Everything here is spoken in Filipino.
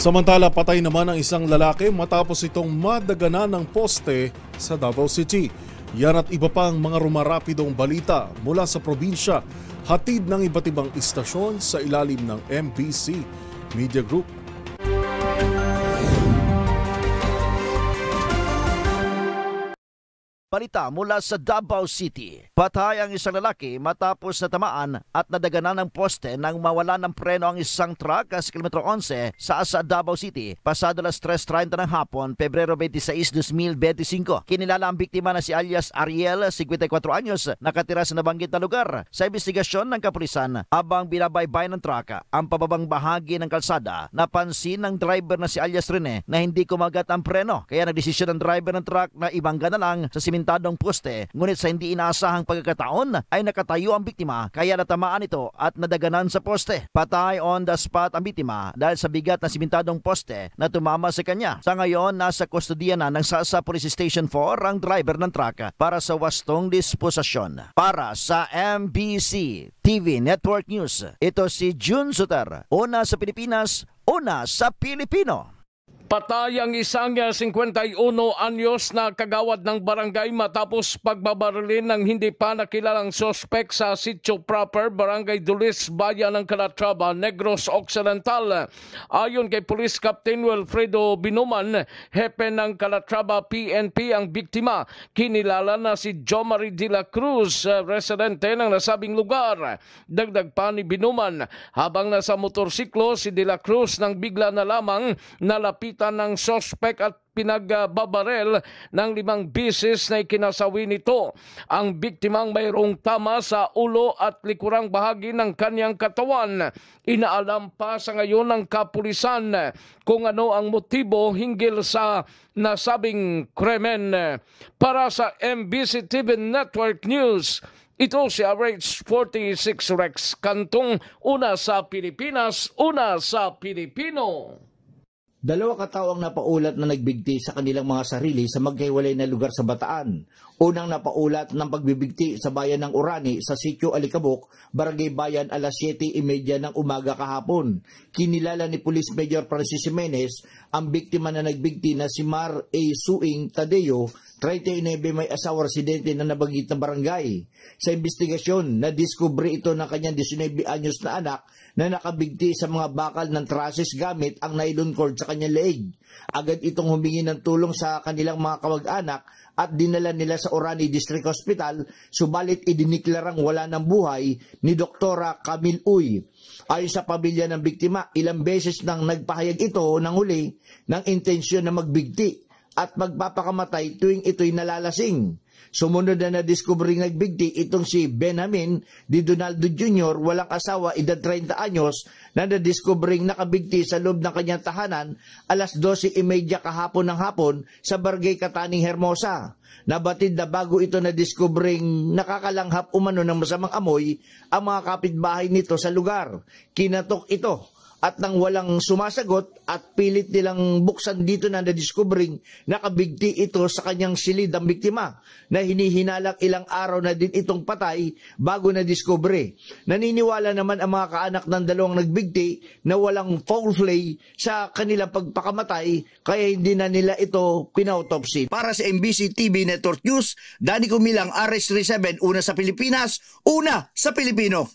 Samantala, patay naman ang isang lalaki matapos itong madaganan ng poste sa Davao City. Yan at iba pang mga rumarapidong balita mula sa probinsya, hatid ng iba't ibang istasyon sa ilalim ng MBC Media Group. Balita mula sa Davao City. Patay ang isang lalaki matapos natamaan at nadaganan ng poste nang mawala ng preno ang isang truck sa kilometro 11 sa Davao City pasado alas 3:30 ng hapon, Pebrero 26, 2025. Kinilala ang biktima na si alias Ariel, 54 anyos, nakatira sa nabanggit na lugar. Sa investigasyon ng kapulisan, habang binabaybay ng truck ang pababang bahagi ng kalsada, napansin ng driver na si alias Rene na hindi kumagat ang preno. Kaya nagdesisyon ng driver ng truck na ibangga na lang sa simentadong poste, ngunit sa hindi inaasahang pagkakataon ay nakatayo ang biktima kaya natamaan ito at nadaganan sa poste. Patay on the spot ang biktima dahil sa bigat na simentadong poste na tumama sa kanya. Sa ngayon, nasa kustodiya na ng Sasa Police Station 4 ang driver ng truck para sa wastong disposasyon. Para sa MBC TV Network News, ito si June Suter. Una sa Pilipinas, una sa Pilipino. Patay ang isang 51 anyos na kagawad ng barangay matapos pagbabarilin ng hindi pa nakilalang sospek sa sitio proper, Barangay Dulis, Bayan ng Calatrava, Negros Occidental. Ayon kay Police Captain Wilfredo Binuman, hepe ng Calatrava PNP, ang biktima kinilala na si Jomari de la Cruz, residente ng nasabing lugar. Dagdag pa ni Binuman, habang nasa motorsiklo si de la Cruz nang bigla na lamang nalapitan ng sospek at pinagbabarel ng 5 bisis na ikinasawi nito. Ang biktimang mayroong tama sa ulo at likurang bahagi ng kanyang katawan. Inaalam pa sa ngayon ng kapulisan kung ano ang motibo hinggil sa nasabing krimen. Para sa MBC TV Network News, ito si RH46 Rex Cantong, una sa Pilipinas, una sa Pilipino. 2 katao ang napaulat na nagbigti sa kanilang mga sarili sa magkahiwalay na lugar sa Bataan. Unang napaulat ng pagbibigti sa bayan ng Orani sa sitio Alicabok, Barangay Bayan, alas 7:30 ng umaga kahapon. Kinilala ni Police Major Francis Jimenez ang biktima na nagbigti na si Mar A. Suing Tadeo, 39, may asawa residente na nabanggit na barangay. Sa investigasyon, nadiskubre ito ng kanyang 19 anyos na anak na nakabigti sa mga bakal ng traces gamit ang nylon cord sa kanyang leeg. Agad itong humingi ng tulong sa kanilang mga kamag-anak at dinala nila sa Orani District Hospital, subalit idiniklarang wala ng buhay ni Doktora Camille Uy. Ayon sa pamilya ng biktima, ilang beses nang nagpahayag ito ng huli ng intensyon na magbigti at magpapakamatay tuwing ito'y nalalasing. Sumunod na nadiskubreng nagbigti itong si Benjamin Di Donaldo Jr., walang asawa, edad 30 anyos, na nadiskubreng nakabigti sa loob ng kanyang tahanan alas 12:30 kahapon ng hapon sa Barangay Kataning, Hermosa. Nabatid na bago ito nadiskubreng nakakalanghap umano ng masamang amoy ang mga kapitbahay nito sa lugar. Kinatok ito at nang walang sumasagot at pilit nilang buksan dito na nadiskubring nakabigti ito sa kanyang silid ang biktima na hinihinalang ilang araw na din itong patay bago nadiskubre. Naniniwala naman ang mga kaanak ng dalawang nagbigti na walang foul play sa kanilang pagpakamatay kaya hindi na nila ito pinautopsy. Para sa MBC TV Network News, Danny Kumilang, RH37, una sa Pilipinas, una sa Pilipino.